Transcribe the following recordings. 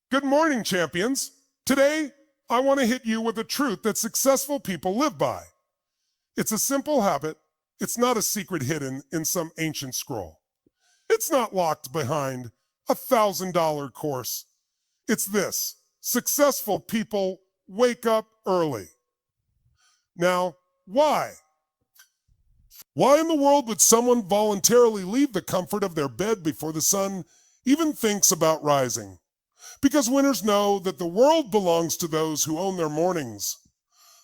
Good morning, champions. Today, I want to hit you with a truth that successful people live by. It's a simple habit. It's not a secret hidden in some ancient scroll. It's not locked behind a $1,000 course. It's this: successful people wake up early. Now, why? Why in the world would someone voluntarily leave the comfort of their bed before the sun even thinks about rising? Because winners know that the world belongs to those who own their mornings.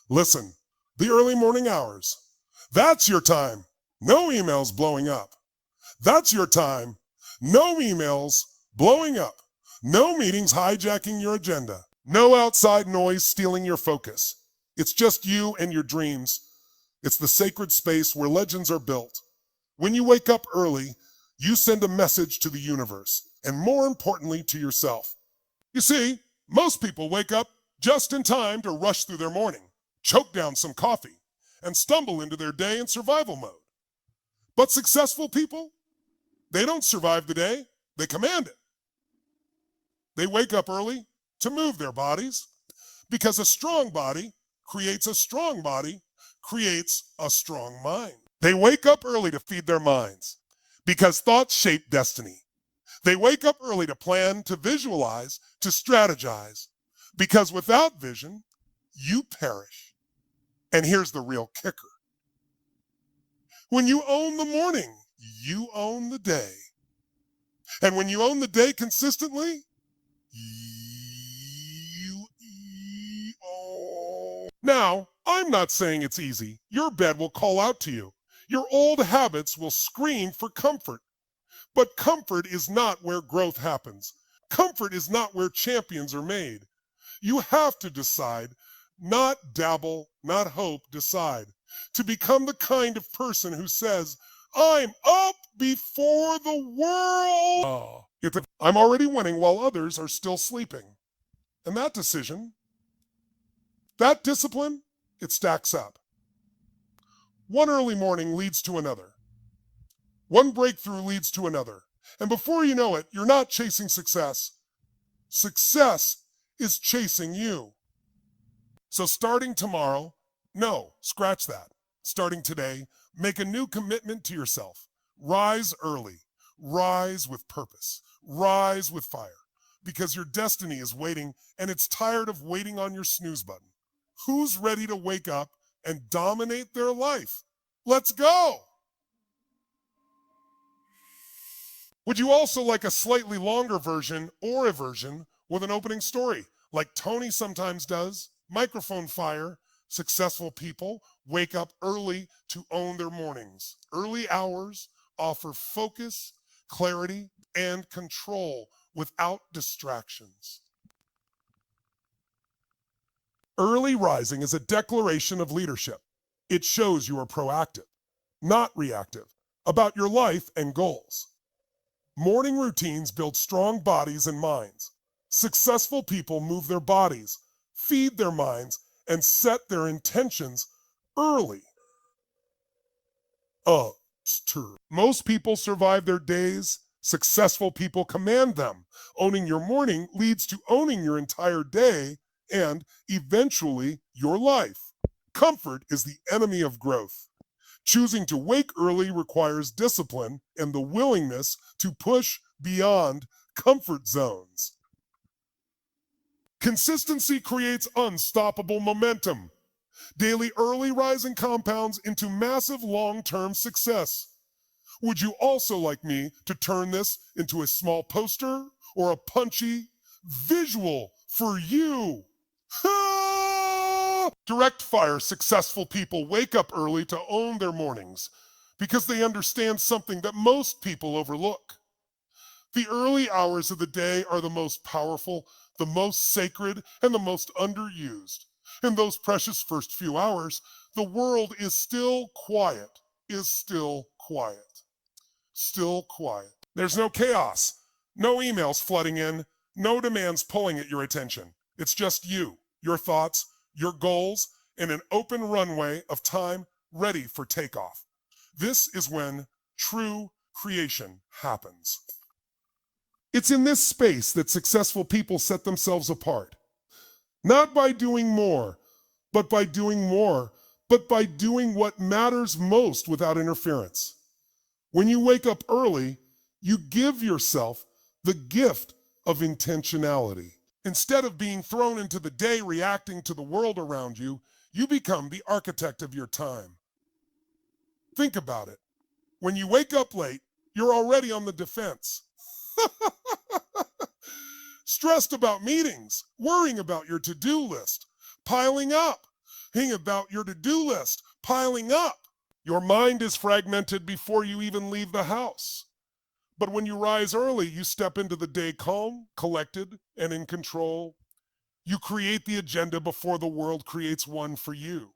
Listen, the early morning hours. That's your time. No emails blowing up. That's your time. No emails blowing up. No meetings hijacking your agenda. No outside noise stealing your focus. It's just you and your dreams. It's the sacred space where legends are built. When you wake up early, you send a message to the universe, and more importantly, to yourself. You see, most people wake up just in time to rush through their morning, choke down some coffee, and stumble into their day in survival mode. But successful people, they don't survive the day, they command it. They wake up early to move their bodies, because a strong body creates a strong mind. They wake up early to feed their minds, because thoughts shape destiny. They wake up early to plan, to visualize, to strategize, because without vision, you perish. And here's the real kicker. When you own the morning, you own the day. And when you own the day consistently, you own. Now, I'm not saying it's easy. Your bed will call out to you. Your old habits will scream for comfort. But comfort is not where growth happens. Comfort is not where champions are made. You have to decide, not dabble, not hope, decide, to become the kind of person who says, I'm up before the world. I'm already winning while others are still sleeping. And that decision, that discipline, it stacks up. One early morning leads to another. One breakthrough leads to another. And before you know it, you're not chasing success. Success is chasing you. So starting tomorrow, no, scratch that. Starting today, make a new commitment to yourself. Rise early. Rise with purpose. Rise with fire. Because your destiny is waiting, and it's tired of waiting on your snooze button. Who's ready to wake up and dominate their life? Let's go! Would you also like a slightly longer version or a version with an opening story, like Tony sometimes does? Microphone fire. Successful people wake up early to own their mornings. Early hours offer focus, clarity, and control without distractions. Early rising is a declaration of leadership. It shows you are proactive, not reactive, about your life and goals. Morning routines build strong bodies and minds. Successful people move their bodies, feed their minds, and set their intentions early. Most people survive their days. Successful people command them. Owning your morning leads to owning your entire day and, eventually, your life. Comfort is the enemy of growth. Choosing to wake early requires discipline and the willingness to push beyond comfort zones. Consistency creates unstoppable momentum. Daily early rising compounds into massive long-term success. Would you also like me to turn this into a small poster or a punchy visual for you? Direct fire successful people wake up early to own their mornings because they understand something that most people overlook. The early hours of the day are the most powerful, the most sacred, and the most underused. In those precious first few hours, the world is still quiet, still quiet. There's no chaos, no emails flooding in, no demands pulling at your attention. It's just you, your thoughts, your goals, and an open runway of time ready for takeoff. This is when true creation happens. It's in this space that successful people set themselves apart. Not by doing more, but by doing what matters most without interference. When you wake up early, you give yourself the gift of intentionality. Instead of being thrown into the day reacting to the world around you, you become the architect of your time. Think about it. When you wake up late, you're already on the defense. Stressed about meetings, worrying about your to-do list, piling up, about your to-do list, piling up. Your mind is fragmented before you even leave the house. But when you rise early, you step into the day calm, collected, and in control. You create the agenda before the world creates one for you.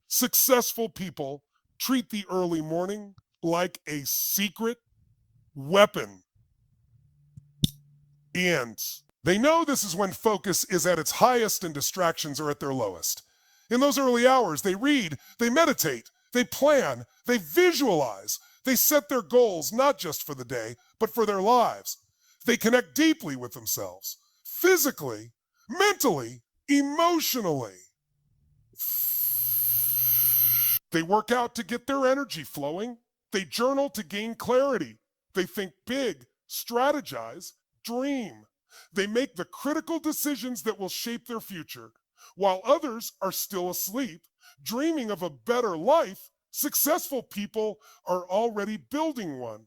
Successful people treat the early morning like a secret weapon. And they know this is when focus is at its highest and distractions are at their lowest. In those early hours, they read, they meditate, they plan, they visualize, they set their goals not just for the day, but for their lives. They connect deeply with themselves, physically, mentally, emotionally. They work out to get their energy flowing. They journal to gain clarity. They think big, strategize, dream. They make the critical decisions that will shape their future. While others are still asleep, dreaming of a better life, successful people are already building one.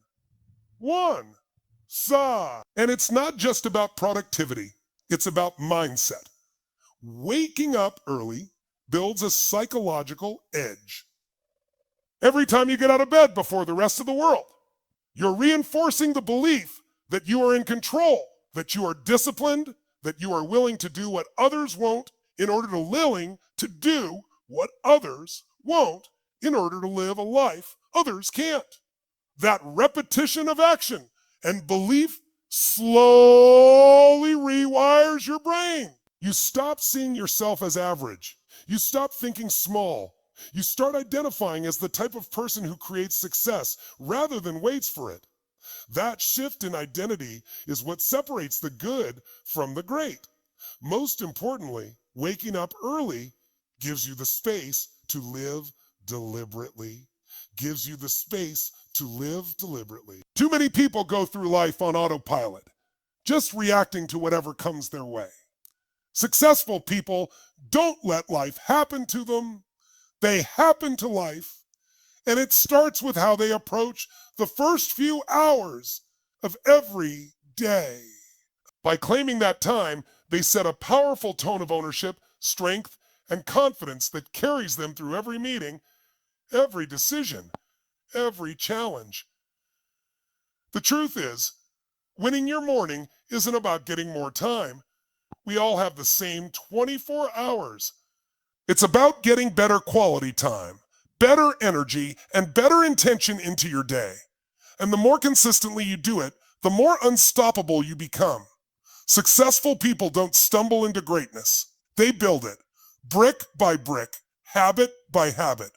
And it's not just about productivity. It's about mindset. Waking up early builds a psychological edge. Every time you get out of bed before the rest of the world, you're reinforcing the belief that you are in control, that you are disciplined, that you are willing to do what others won't in order to do what others won't in order to live a life others can't. That repetition of action and belief slowly rewires your brain. You stop seeing yourself as average. You stop thinking small. You start identifying as the type of person who creates success rather than waits for it. That shift in identity is what separates the good from the great. Most importantly, waking up early gives you the space to live deliberately. Gives you the space to live deliberately. Too many people go through life on autopilot, just reacting to whatever comes their way. Successful people don't let life happen to them. They happen to life, and it starts with how they approach the first few hours of every day. By claiming that time, they set a powerful tone of ownership, strength, and confidence that carries them through every meeting, every decision, every challenge. The truth is, winning your morning isn't about getting more time. We all have the same 24 hours. It's about getting better quality time, better energy, and better intention into your day. And the more consistently you do it, the more unstoppable you become. Successful people don't stumble into greatness. They build it, brick by brick, habit by habit,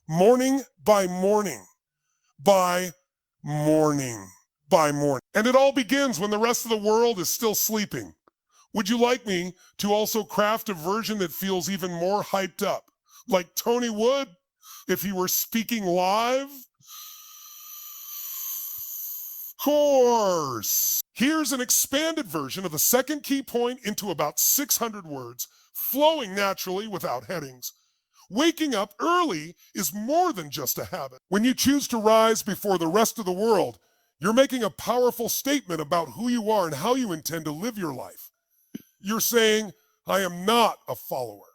morning by morning, by morning by morning. And it all begins when the rest of the world is still sleeping. Would you like me to also craft a version that feels even more hyped up, like Tony would if he were speaking live? Course. Here's an expanded version of the second key point into about 600 words, flowing naturally without headings. Waking up early is more than just a habit. When you choose to rise before the rest of the world, you're making a powerful statement about who you are and how you intend to live your life. You're saying, I am not a follower.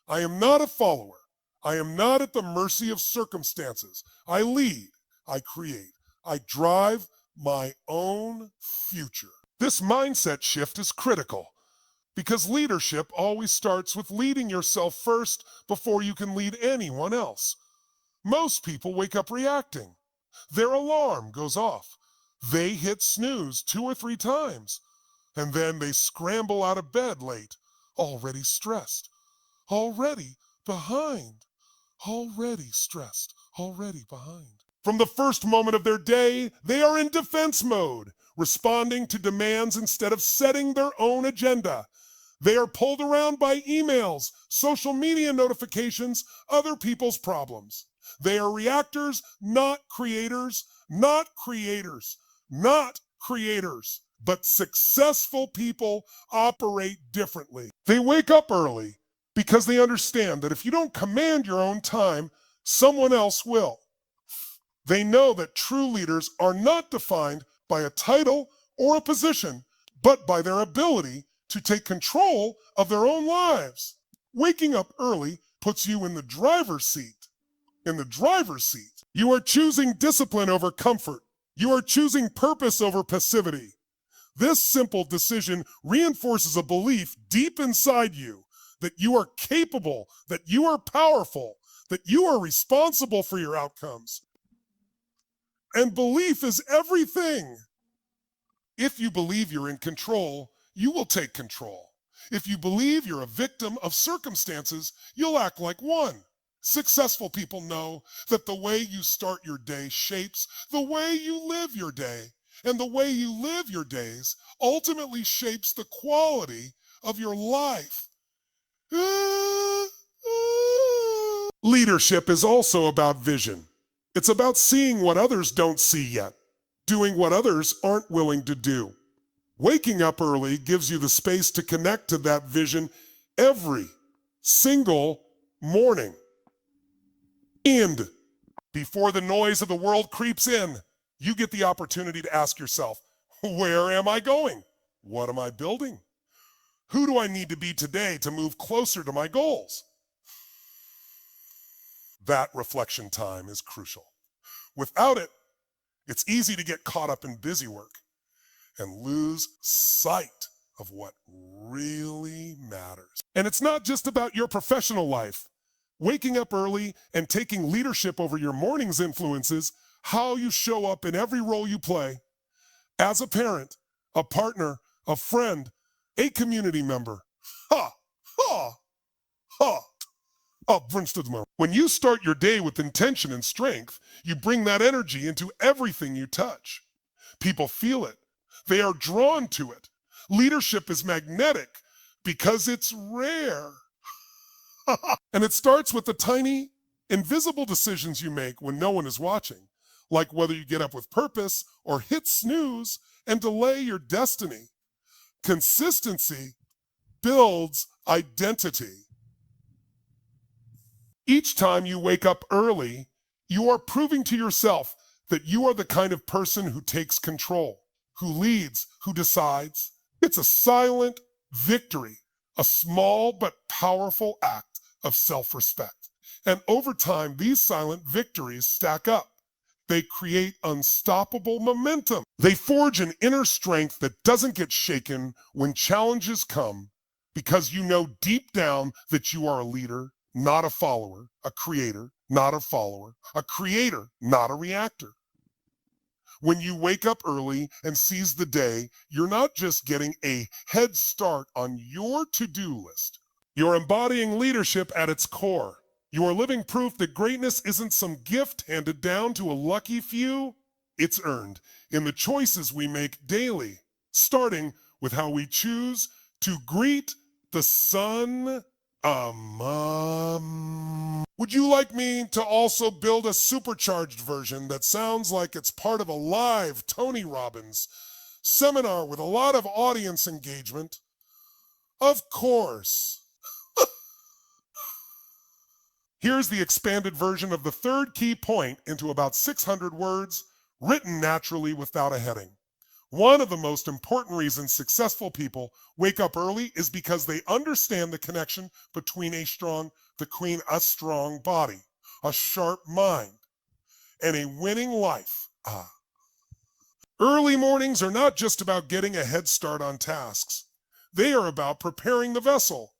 I am not a follower. I am not at the mercy of circumstances. I lead. I create. I drive my own future. This mindset shift is critical because leadership always starts with leading yourself first before you can lead anyone else. Most people wake up reacting. Their alarm goes off. They hit snooze 2 or 3 times. And then they scramble out of bed late, already stressed, already behind, already stressed, already behind. From the first moment of their day, they are in defense mode, responding to demands instead of setting their own agenda. They are pulled around by emails, social media notifications, other people's problems. They are reactors, not creators, not creators, not creators. But successful people operate differently. They wake up early because they understand that if you don't command your own time, someone else will. They know that true leaders are not defined by a title or a position, but by their ability to take control of their own lives. Waking up early puts you in the driver's seat. In the driver's seat. You are choosing discipline over comfort. You are choosing purpose over passivity. This simple decision reinforces a belief deep inside you that you are capable, that you are powerful, that you are responsible for your outcomes. And belief is everything. If you believe you're in control, you will take control. If you believe you're a victim of circumstances, you'll act like one. Successful people know that the way you start your day shapes the way you live your day. And the way you live your days ultimately shapes the quality of your life. Leadership is also about vision. It's about seeing what others don't see yet, doing what others aren't willing to do. Waking up early gives you the space to connect to that vision every single morning. And before the noise of the world creeps in, you get the opportunity to ask yourself, where am I going? What am I building? Who do I need to be today to move closer to my goals? That reflection time is crucial. Without it, it's easy to get caught up in busy work and lose sight of what really matters. And it's not just about your professional life. Waking up early and taking leadership over your morning's influences how you show up in every role you play. As a parent, a partner, a friend, a community member. Ha! Ha! Ha! When you start your day with intention and strength, you bring that energy into everything you touch. People feel it. They are drawn to it. Leadership is magnetic because it's rare. And it starts with the tiny, invisible decisions you make when no one is watching, like whether you get up with purpose or hit snooze and delay your destiny. Consistency builds identity. Each time you wake up early, you are proving to yourself that you are the kind of person who takes control, who leads, who decides. It's a silent victory, a small but powerful act of self-respect. And over time, these silent victories stack up. They create unstoppable momentum. They forge an inner strength that doesn't get shaken when challenges come, because you know deep down that you are a leader, not a follower, a creator, not a follower, a creator, not a reactor. When you wake up early and seize the day, you're not just getting a head start on your to-do list. You're embodying leadership at its core. You are living proof that greatness isn't some gift handed down to a lucky few. It's earned in the choices we make daily, starting with how we choose to greet the sun. Would you like me to also build a supercharged version that sounds like it's part of a live Tony Robbins seminar with a lot of audience engagement? Of course. Here's the expanded version of the third key point into about 600 words, written naturally without a heading. One of the most important reasons successful people wake up early is because they understand the connection between a strong body, a sharp mind, and a winning life. Early mornings are not just about getting a head start on tasks. They are about preparing the vessel,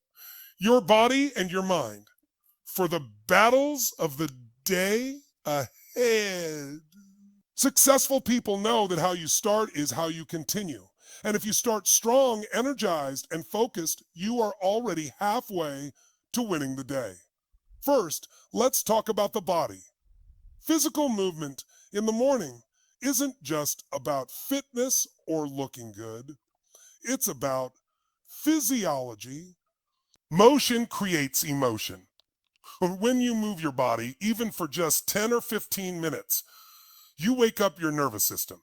your body and your mind, for the battles of the day ahead. Successful people know that how you start is how you continue. And if you start strong, energized, and focused, you are already halfway to winning the day. First, let's talk about the body. Physical movement in the morning isn't just about fitness or looking good. It's about physiology. Motion creates emotion. When you move your body, even for just 10 or 15 minutes, you wake up your nervous system.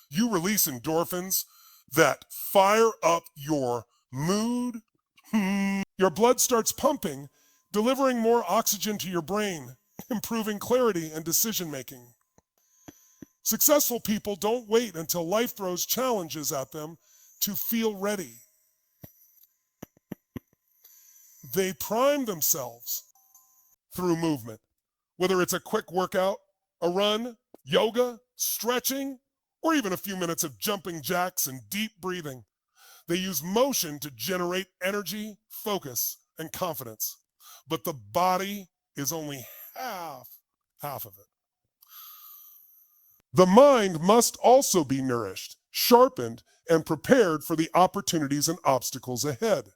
You release endorphins that fire up your mood. Your blood starts pumping, delivering more oxygen to your brain, improving clarity and decision making. Successful people don't wait until life throws challenges at them to feel ready. They prime themselves through movement, whether it's a quick workout, a run, yoga, stretching, or even a few minutes of jumping jacks and deep breathing. They use motion to generate energy, focus, and confidence. But the body is only half of it. The mind must also be nourished, sharpened, and prepared for the opportunities and obstacles ahead.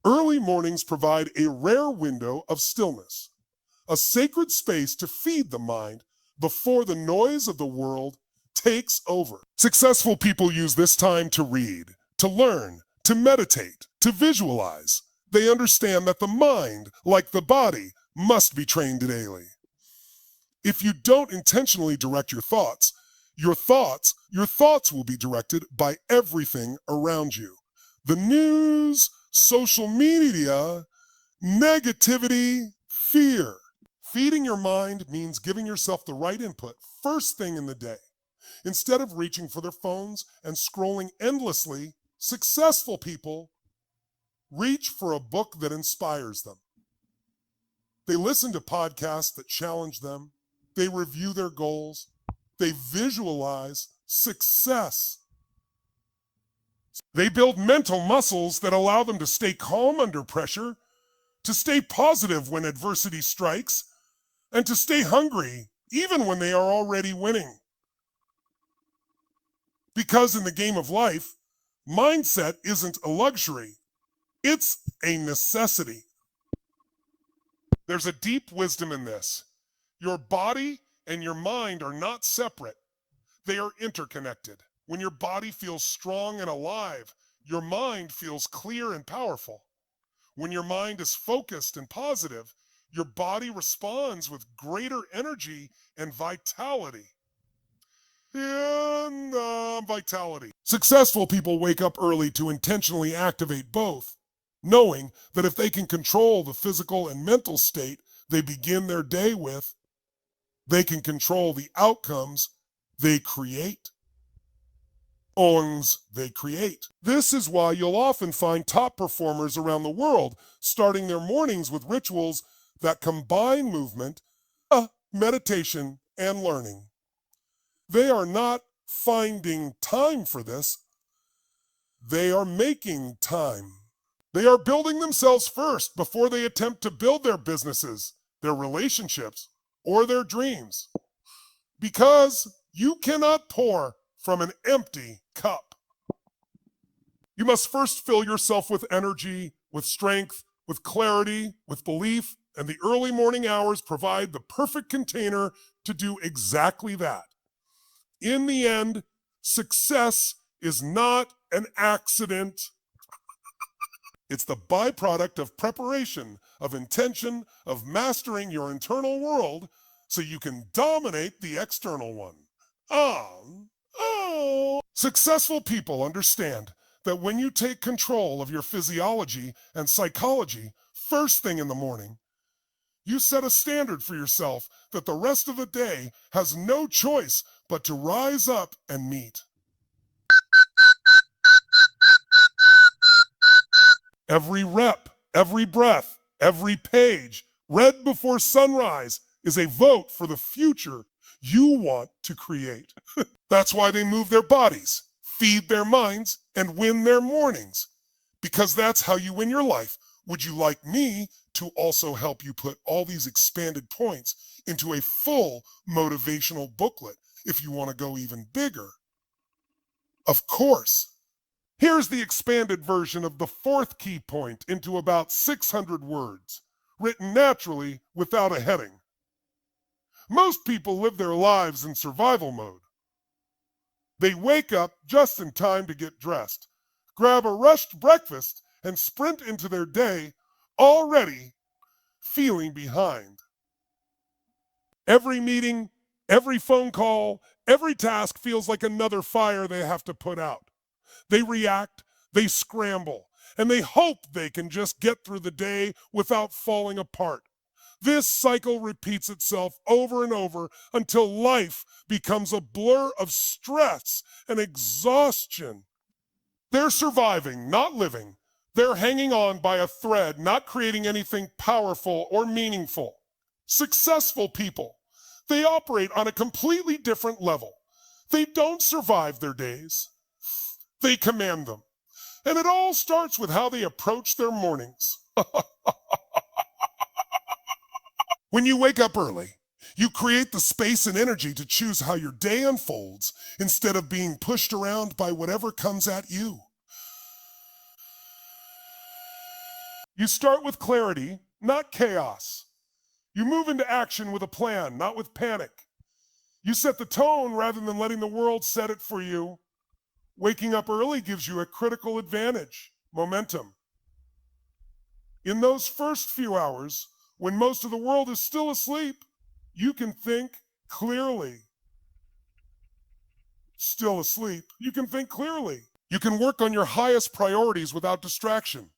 Early mornings provide a rare window of stillness, a sacred space to feed the mind before the noise of the world takes over. Successful people use this time to read, to learn, to meditate, to visualize. They understand that the mind, like the body, must be trained daily. If you don't intentionally direct your thoughts will be directed by everything around you. The news, social media, negativity, fear. Feeding your mind means giving yourself the right input first thing in the day. Instead of reaching for their phones and scrolling endlessly, successful people reach for a book that inspires them. They listen to podcasts that challenge them. They review their goals. They visualize success. They build mental muscles that allow them to stay calm under pressure, to stay positive when adversity strikes, and to stay hungry even when they are already winning. Because in the game of life, mindset isn't a luxury, it's a necessity. There's a deep wisdom in this. Your body and your mind are not separate. They are interconnected. When your body feels strong and alive, your mind feels clear and powerful. When your mind is focused and positive, your body responds with greater energy and vitality. Successful people wake up early to intentionally activate both, knowing that if they can control the physical and mental state they begin their day with, they can control the outcomes they create. This is why you'll often find top performers around the world starting their mornings with rituals that combine movement, meditation, and learning. They are not finding time for this. They are making time. They are building themselves first before they attempt to build their businesses, their relationships, or their dreams. Because you cannot pour from an empty cup. You must first fill yourself with energy, with strength, with clarity, with belief, and the early morning hours provide the perfect container to do exactly that. In the end, success is not an accident. It's the byproduct of preparation, of intention, of mastering your internal world so you can dominate the external one. Successful people understand that when you take control of your physiology and psychology first thing in the morning, you set a standard for yourself that the rest of the day has no choice but to rise up and meet. Every rep, every breath, every page read before sunrise is a vote for the future you want to create. That's why they move their bodies, feed their minds, and win their mornings. Because that's how you win your life. Would you like me to also help you put all these expanded points into a full motivational booklet if you want to go even bigger? Of course. Here's the expanded version of the fourth key point into about 600 words, written naturally without a heading. Most people live their lives in survival mode. They wake up just in time to get dressed, grab a rushed breakfast, and sprint into their day already feeling behind. Every meeting, every phone call, every task feels like another fire they have to put out. They react, they scramble, and they hope they can just get through the day without falling apart. This cycle repeats itself over and over until life becomes a blur of stress and exhaustion. They're surviving, not living. They're hanging on by a thread, not creating anything powerful or meaningful. Successful people, they operate on a completely different level. They don't survive their days. They command them. And it all starts with how they approach their mornings. When you wake up early, you create the space and energy to choose how your day unfolds instead of being pushed around by whatever comes at you. You start with clarity, not chaos. You move into action with a plan, not with panic. You set the tone rather than letting the world set it for you. Waking up early gives you a critical advantage, momentum. In those first few hours, when most of the world is still asleep, you can think clearly. Still asleep, you can think clearly. You can work on your highest priorities without distraction.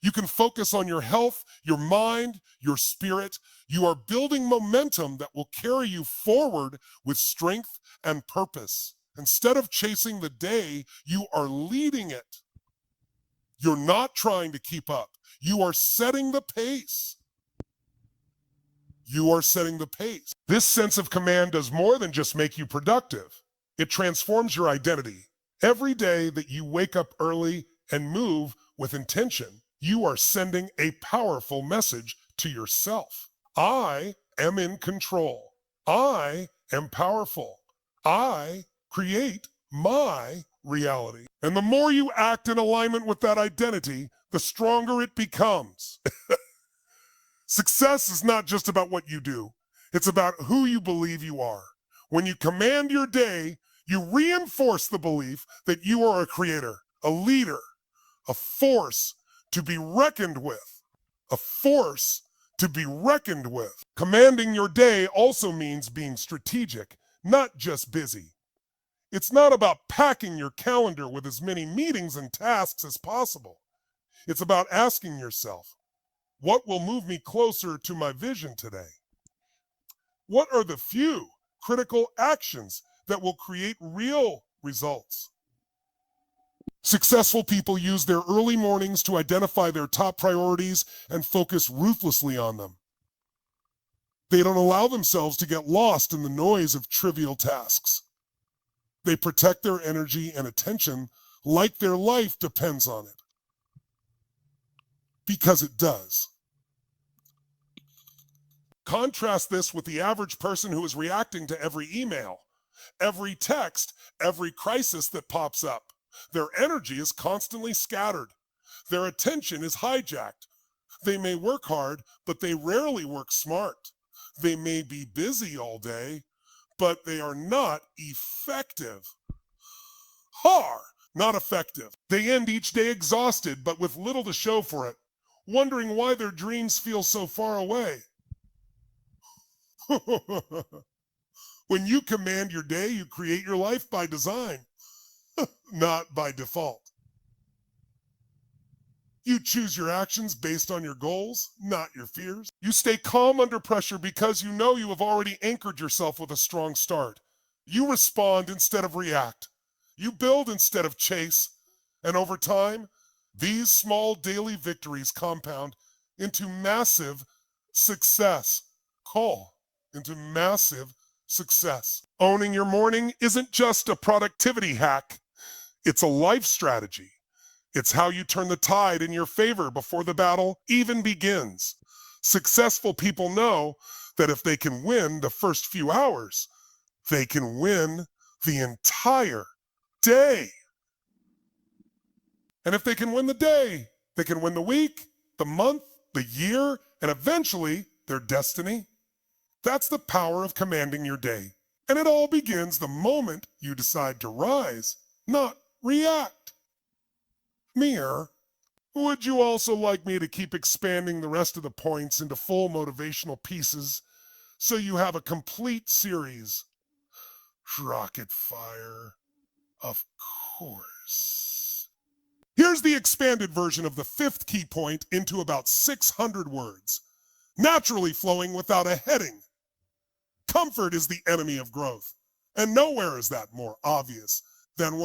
You can focus on your health, your mind, your spirit. You are building momentum that will carry you forward with strength and purpose. Instead of chasing the day, you are leading it. You're not trying to keep up. You are setting the pace. You are setting the pace. This sense of command does more than just make you productive. It transforms your identity. Every day that you wake up early and move with intention, you are sending a powerful message to yourself. I am in control. I am powerful. I create my reality. And the more you act in alignment with that identity, the stronger it becomes. Success is not just about what you do. It's about who you believe you are. When you command your day, you reinforce the belief that you are a creator, a leader, a force to be reckoned with. A force to be reckoned with. Commanding your day also means being strategic, not just busy. It's not about packing your calendar with as many meetings and tasks as possible. It's about asking yourself, what will move me closer to my vision today? What are the few critical actions that will create real results? Successful people use their early mornings to identify their top priorities and focus ruthlessly on them. They don't allow themselves to get lost in the noise of trivial tasks. They protect their energy and attention like their life depends on it. Because it does. Contrast this with the average person who is reacting to every email, every text, every crisis that pops up. Their energy is constantly scattered. Their attention is hijacked. They may work hard, but they rarely work smart. They may be busy all day, but they are not effective. Not effective. They end each day exhausted, but with little to show for it, wondering why their dreams feel so far away. When you command your day, you create your life by design, not by default. You choose your actions based on your goals, not your fears. You stay calm under pressure because you know you have already anchored yourself with a strong start. You respond instead of react. You build instead of chase. And over time, these small daily victories compound into massive success. Into massive success. Owning your morning isn't just a productivity hack. It's a life strategy. It's how you turn the tide in your favor before the battle even begins. Successful people know that if they can win the first few hours, they can win the entire day. And if they can win the day, they can win the week, the month, the year, and eventually their destiny. That's the power of commanding your day. And it all begins the moment you decide to rise, not react. Mir, would you also like me to keep expanding the rest of the points into full motivational pieces so you have a complete series? Rocket fire, of course. Here's the expanded version of the fifth key point into about 600 words, naturally flowing without a heading. Comfort is the enemy of growth, and nowhere is that more obvious than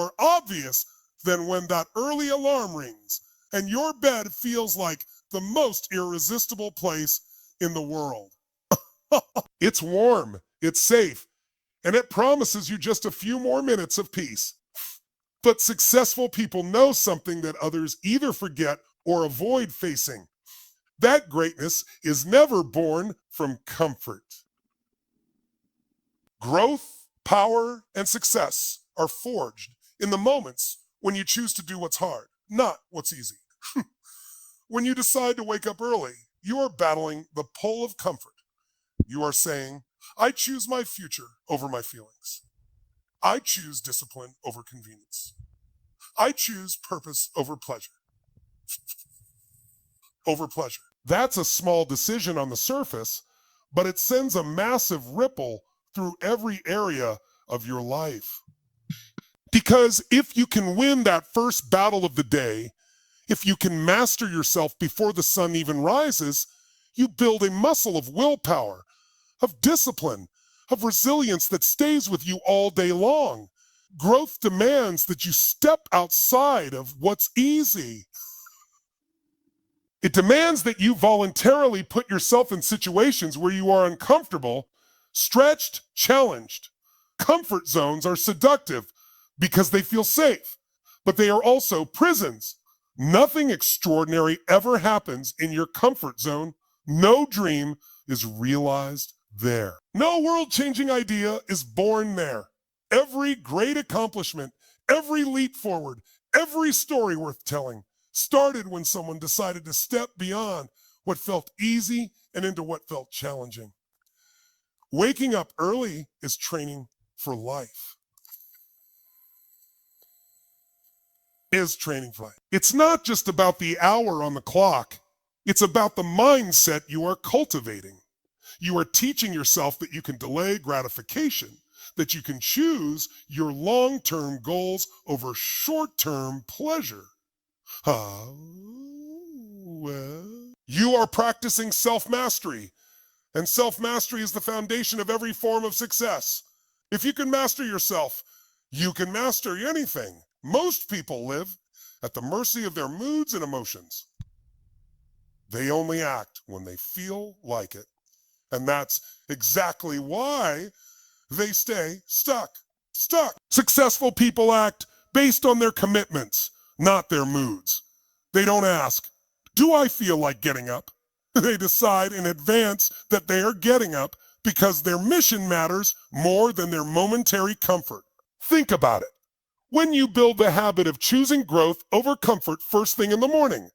when that early alarm rings and your bed feels like the most irresistible place in the world. It's warm, it's safe, and it promises you just a few more minutes of peace. But successful people know something that others either forget or avoid facing. That greatness is never born from comfort. Growth, power, and success are forged in the moments when you choose to do what's hard, not what's easy. When you decide to wake up early, you are battling the pull of comfort. You are saying, I choose my future over my feelings. I choose discipline over convenience. I choose purpose over pleasure. That's a small decision on the surface, but it sends a massive ripple through every area of your life. Because if you can win that first battle of the day, if you can master yourself before the sun even rises, you build a muscle of willpower, of discipline, of resilience that stays with you all day long. Growth demands that you step outside of what's easy. It demands that you voluntarily put yourself in situations where you are uncomfortable, stretched, challenged. Comfort zones are seductive because they feel safe, but they are also prisons. Nothing extraordinary ever happens in your comfort zone. No dream is realized there. No world-changing idea is born there. Every great accomplishment, every leap forward, every story worth telling started when someone decided to step beyond what felt easy and into what felt challenging. Waking up early is training for life. It's not just about the hour on the clock. It's about the mindset you are cultivating. You are teaching yourself that you can delay gratification, that you can choose your long-term goals over short-term pleasure. You are practicing self-mastery, and self-mastery is the foundation of every form of success. If you can master yourself, you can master anything. Most people live at the mercy of their moods and emotions. They only act when they feel like it. And that's exactly why they stay stuck. Successful people act based on their commitments, not their moods. They don't ask, do I feel like getting up? They decide in advance that they are getting up because their mission matters more than their momentary comfort. Think about it. When you build the habit of choosing growth over comfort first thing in the morning,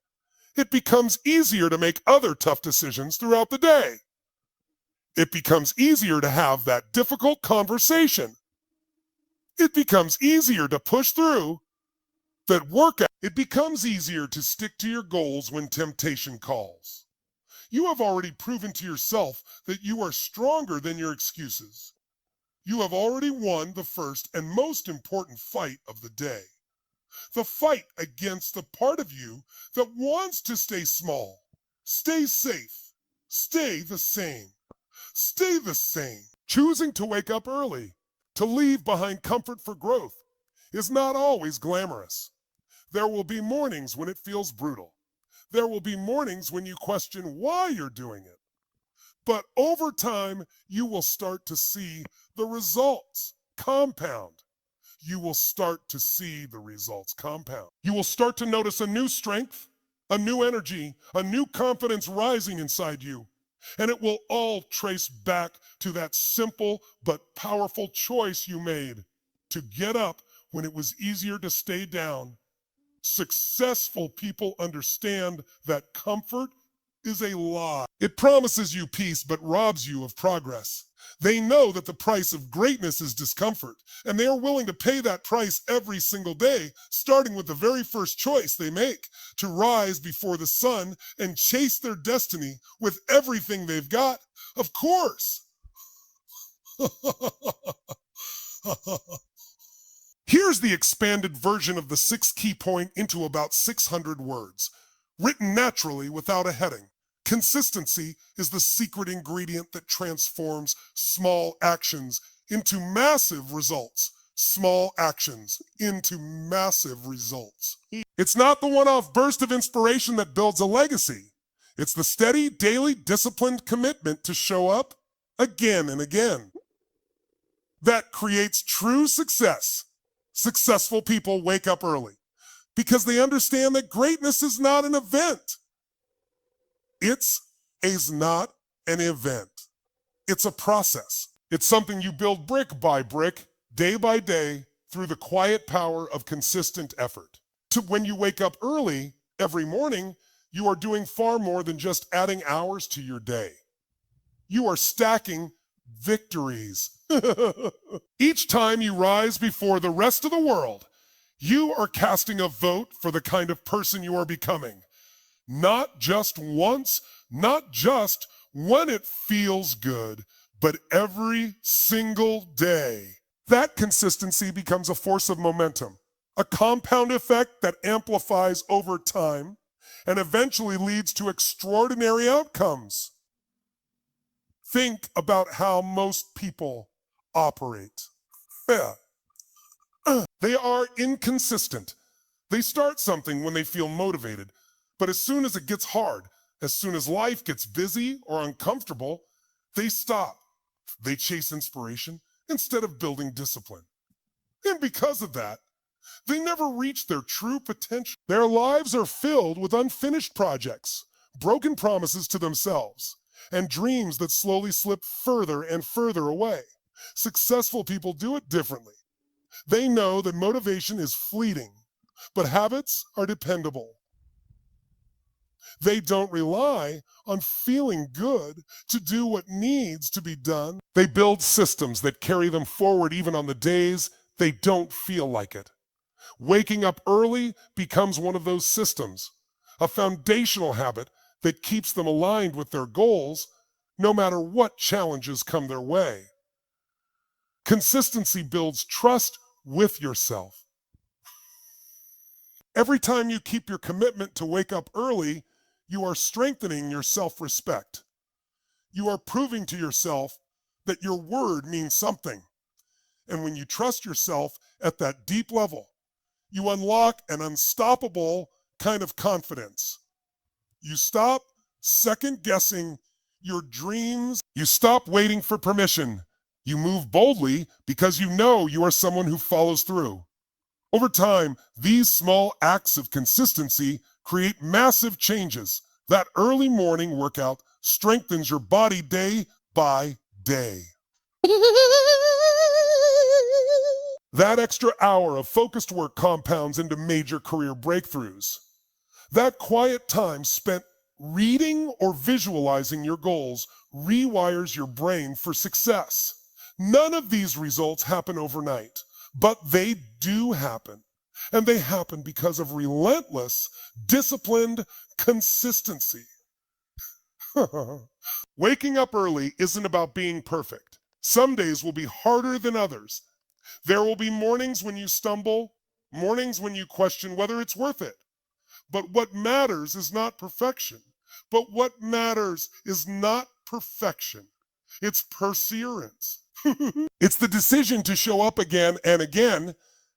it becomes easier to make other tough decisions throughout the day. It becomes easier to have that difficult conversation. It becomes easier to push through that workout. It becomes easier to stick to your goals when temptation calls. You have already proven to yourself that you are stronger than your excuses. You have already won the first and most important fight of the day. The fight against the part of you that wants to stay small, stay safe, stay the same. Stay the same. Choosing to wake up early, to leave behind comfort for growth, is not always glamorous. There will be mornings when it feels brutal. There will be mornings when you question why you're doing it. But over time, you will start to see the results compound. You will start to see the results compound. You will start to notice a new strength, a new energy, a new confidence rising inside you. And it will all trace back to that simple but powerful choice you made to get up when it was easier to stay down. Successful people understand that comfort is a lie. It promises you peace but robs you of progress. They know that the price of greatness is discomfort, and they are willing to pay that price every single day, starting with the very first choice they make, to rise before the sun and chase their destiny with everything they've got. Of course. Here's the expanded version of the 6 key point into about 600 words, written naturally without a heading. Consistency is the secret ingredient that transforms small actions into massive results. Small actions into massive results. It's not the one-off burst of inspiration that builds a legacy. It's the steady, daily, disciplined commitment to show up again and again that creates true success. Successful people wake up early because they understand that greatness is not an event. It's not an event. It's a process. It's something you build brick by brick, day by day, through the quiet power of consistent effort. When you wake up early every morning, you are doing far more than just adding hours to your day. You are stacking victories. Each time you rise before the rest of the world, you are casting a vote for the kind of person you are becoming. Not just once, not just when it feels good, but every single day. That consistency becomes a force of momentum, a compound effect that amplifies over time and eventually leads to extraordinary outcomes. Think about how most people operate. They are inconsistent. They start something when they feel motivated, but as soon as it gets hard, as soon as life gets busy or uncomfortable, they stop. They chase inspiration instead of building discipline. And because of that, they never reach their true potential. Their lives are filled with unfinished projects, broken promises to themselves, and dreams that slowly slip further and further away. Successful people do it differently. They know that motivation is fleeting, but habits are dependable. They don't rely on feeling good to do what needs to be done. They build systems that carry them forward even on the days they don't feel like it. Waking up early becomes one of those systems, a foundational habit that keeps them aligned with their goals, no matter what challenges come their way. Consistency builds trust with yourself. Every time you keep your commitment to wake up early, you are strengthening your self-respect. You are proving to yourself that your word means something. And when you trust yourself at that deep level, you unlock an unstoppable kind of confidence. You stop second-guessing your dreams. You stop waiting for permission. You move boldly because you know you are someone who follows through. Over time, these small acts of consistency create massive changes. That early morning workout strengthens your body day by day. That extra hour of focused work compounds into major career breakthroughs. That quiet time spent reading or visualizing your goals rewires your brain for success. None of these results happen overnight, but they do happen. And they happen because of relentless, disciplined consistency. Waking up early isn't about being perfect. Some days will be harder than others. There will be mornings when you stumble, mornings when you question whether it's worth it. But what matters is not perfection. It's perseverance. It's the decision to show up again and again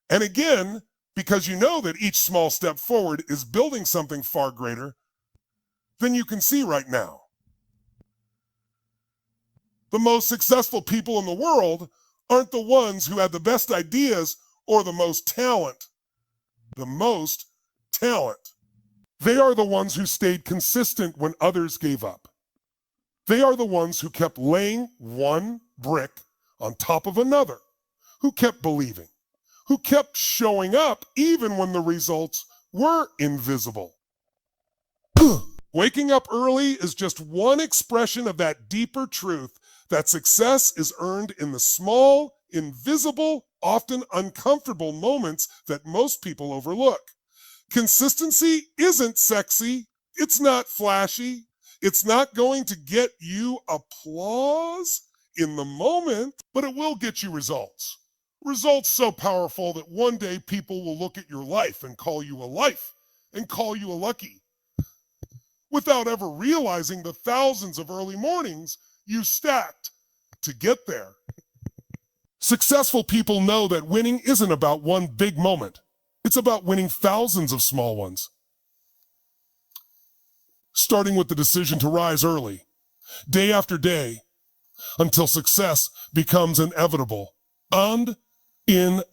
and again, because you know that each small step forward is building something far greater than you can see right now. The most successful people in the world aren't the ones who had the best ideas or the most talent. They are the ones who stayed consistent when others gave up. They are the ones who kept laying one brick on top of another, who kept believing, who kept showing up even when the results were invisible. Waking up early is just one expression of that deeper truth that success is earned in the small, invisible, often uncomfortable moments that most people overlook. Consistency isn't sexy. It's not flashy. It's not going to get you applause in the moment, but it will get you results. Results so powerful that one day people will look at your life and call you a lucky, without ever realizing the thousands of early mornings you stacked to get there. Successful people know that winning isn't about one big moment. It's about winning thousands of small ones. Starting with the decision to rise early, day after day, until success becomes inevitable and inevitable.